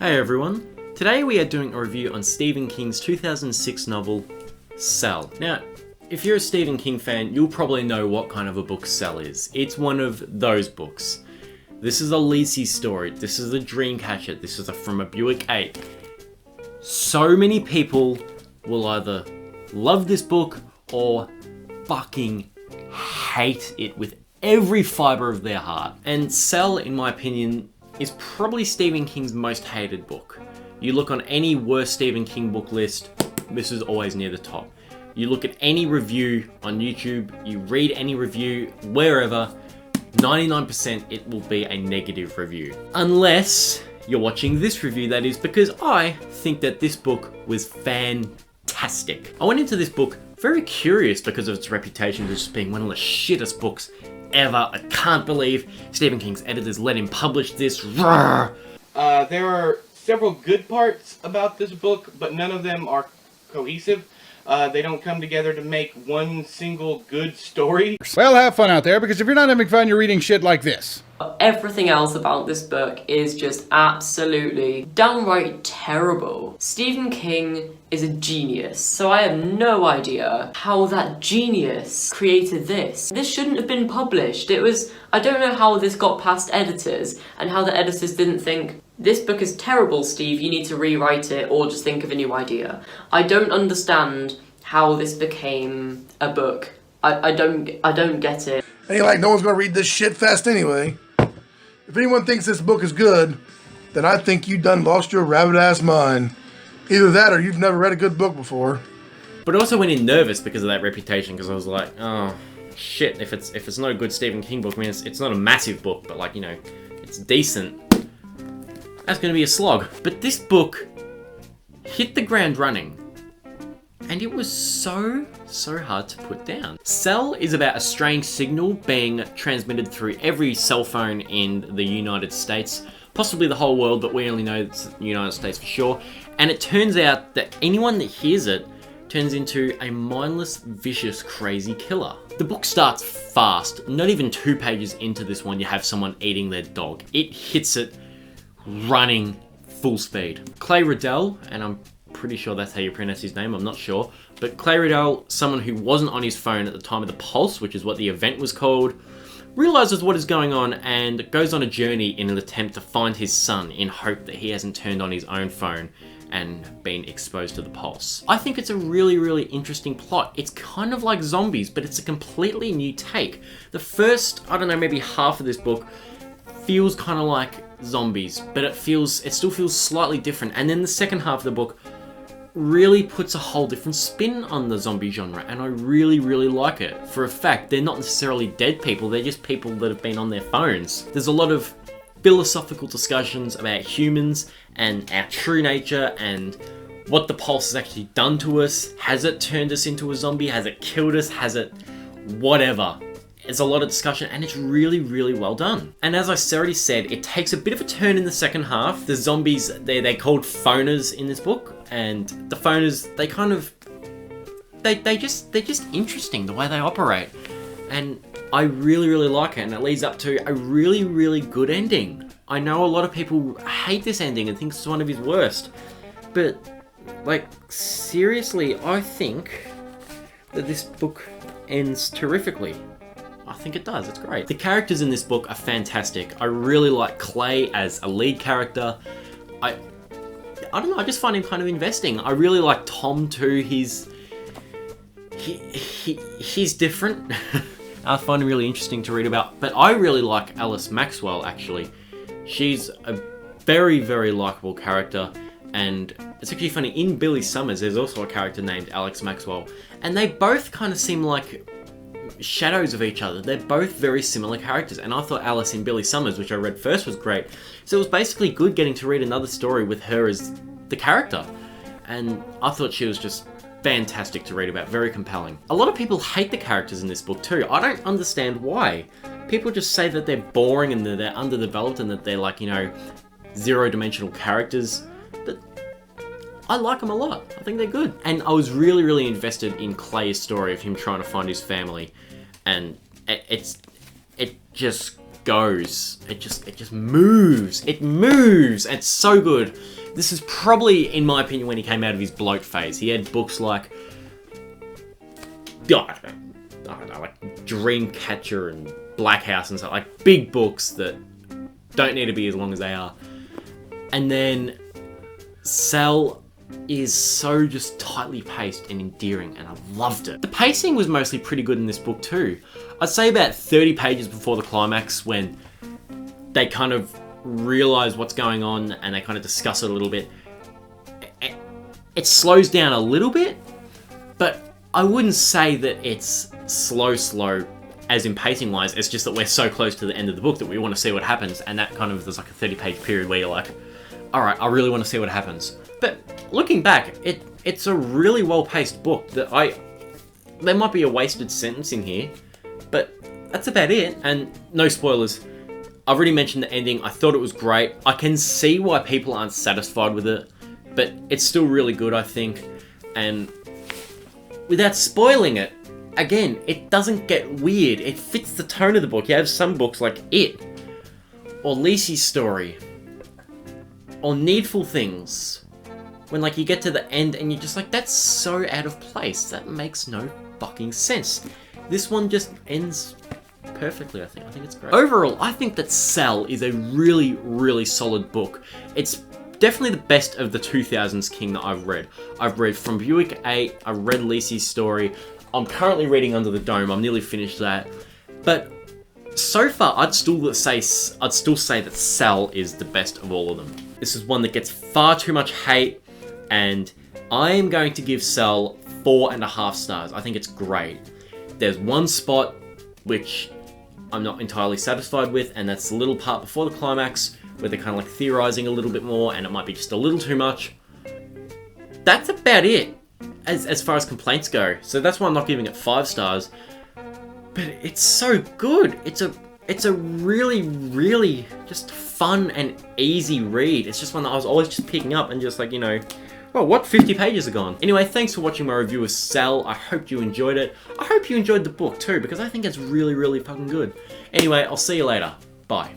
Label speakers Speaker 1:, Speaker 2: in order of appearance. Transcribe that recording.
Speaker 1: Hey everyone, today we are doing a review on Stephen King's 2006 novel, Cell. Now, if you're a Stephen King fan, you'll probably know what kind of a book Cell is. It's one of those books. This is a Lacey story, this is a Dreamcatcher, this is from a Buick 8. So many people will either love this book or fucking hate it with every fibre of their heart. And Cell, in my opinion, is probably Stephen King's most hated book. You look on any worst Stephen King book list, this is always near the top. You look at any review on YouTube, you read any review, wherever, 99% it will be a negative review. Unless you're watching this review, that is, because I think that this book was fantastic. I went into this book very curious because of its reputation as just being one of the shittest books ever. I can't believe Stephen King's editors let him publish this. There
Speaker 2: are several good parts about this book, but none of them are cohesive. They don't come together to make one single good story.
Speaker 3: Well, have fun out there, because if you're not having fun, you're reading shit like this.
Speaker 4: Everything else about this book is just absolutely downright terrible. Stephen King is a genius, so I have no idea how that genius created this. This shouldn't have been published. I don't know how this got past editors and how the editors didn't think, this book is terrible, Steve, you need to rewrite it or just think of a new idea. I don't understand how this became a book. I don't get it.
Speaker 5: Ain't like no one's gonna read this shit fest anyway. If anyone thinks this book is good, then I think you done lost your rabbit-ass mind. Either that or you've never read a good book before.
Speaker 1: But I also went in nervous because of that reputation, because I was like, oh shit, if it's not a good Stephen King book, I mean it's not a massive book, but like, you know, it's decent. That's gonna be a slog. But this book hit the ground running. And it was so hard to put down. Cell is about a strange signal being transmitted through every cell phone in the United States, possibly the whole world, but we only know it's the United States for sure. And it turns out that anyone that hears it turns into a mindless, vicious, crazy killer. The book starts fast. Not even 2 pages into this one, you have someone eating their dog. It hits it running full speed. Clay Riddell, and I'm pretty sure that's how you pronounce his name, I'm not sure. But Clay Riddell, someone who wasn't on his phone at the time of the Pulse, which is what the event was called, realizes what is going on and goes on a journey in an attempt to find his son in hope that he hasn't turned on his own phone and been exposed to the Pulse. I think it's a really interesting plot. It's kind of like zombies, but it's a completely new take. The first, I don't know, maybe half of this book feels kind of like zombies, but it still feels slightly different. And then the second half of the book really puts a whole different spin on the zombie genre, and I really like it. For a fact, they're not necessarily dead people, they're just people that have been on their phones. There's a lot of philosophical discussions about humans and our true nature and what the Pulse has actually done to us. Has it turned us into a zombie? Has it killed us? Has it whatever? There's a lot of discussion, and it's really well done. And as I already said, it takes a bit of a turn in the second half. The zombies, they're called phoners in this book, and the phoners, they're just interesting the way they operate. And I really like it, and it leads up to a really good ending. I know a lot of people hate this ending and think it's one of his worst, but like, seriously, I think that this book ends terrifically. I think it does, it's great. The characters in this book are fantastic. I really like Clay as a lead character. I don't know, I just find him kind of investing. I really like Tom too. He's different. I find him really interesting to read about. But I really like Alice Maxwell, actually. She's a very likable character. And it's actually funny, in Billy Summers, there's also a character named Alex Maxwell. And they both kind of seem like shadows of each other. They're both very similar characters, and I thought Alice in Billy Summers, which I read first, was great. So it was basically good getting to read another story with her as the character, and I thought she was just fantastic to read about, very compelling. A lot of people hate the characters in this book too. I don't understand why. People just say that they're boring and that they're underdeveloped and that they're like, you know, zero-dimensional characters, but I like them a lot. I think they're good. And I was really invested in Clay's story of him trying to find his family, and it just goes. It just moves. It moves. It's so good. This is probably, in my opinion, when he came out of his bloat phase. He had books like, I don't know, like Dreamcatcher and Black House and stuff, like big books that don't need to be as long as they are. And then Cell is so just tightly paced and endearing, and I loved it. The pacing was mostly pretty good in this book too. I'd say about 30 pages before the climax, when they kind of realize what's going on and they kind of discuss it a little bit, it slows down a little bit, but I wouldn't say that it's slow as in pacing wise. It's just that we're so close to the end of the book that we want to see what happens, and that kind of, there's like a 30-page period where you're like, alright, I really want to see what happens. But looking back, it's a really well-paced book that there might be a wasted sentence in here, but that's about it. And no spoilers. I've already mentioned the ending. I thought it was great. I can see why people aren't satisfied with it, but it's still really good, I think. And without spoiling it, again, it doesn't get weird. It fits the tone of the book. You have some books like It, or Lacey's Story, or Needful Things, when like you get to the end and you're just like, that's so out of place. That makes no fucking sense. This one just ends perfectly, I think. I think it's great. Overall, I think that Cell is a really, really solid book. It's definitely the best of the 2000s King that I've read. I've read From Buick 8, I read Lacey's Story. I'm currently reading Under the Dome. I'm nearly finished that. But so far, I'd still say that Cell is the best of all of them. This is one that gets far too much hate, and I am going to give Cell 4.5 stars. I think it's great. There's one spot which I'm not entirely satisfied with, and that's the little part before the climax where they're kind of like theorizing a little bit more, and it might be just a little too much. That's about it as far as complaints go. So that's why I'm not giving it 5 stars. But it's so good. It's a really, really just fun and easy read. It's just one that I was always just picking up and just like, you know, well, what 50 pages are gone? Anyway, thanks for watching my review of Cell. I hope you enjoyed it. I hope you enjoyed the book too, because I think it's really, really fucking good. Anyway, I'll see you later. Bye.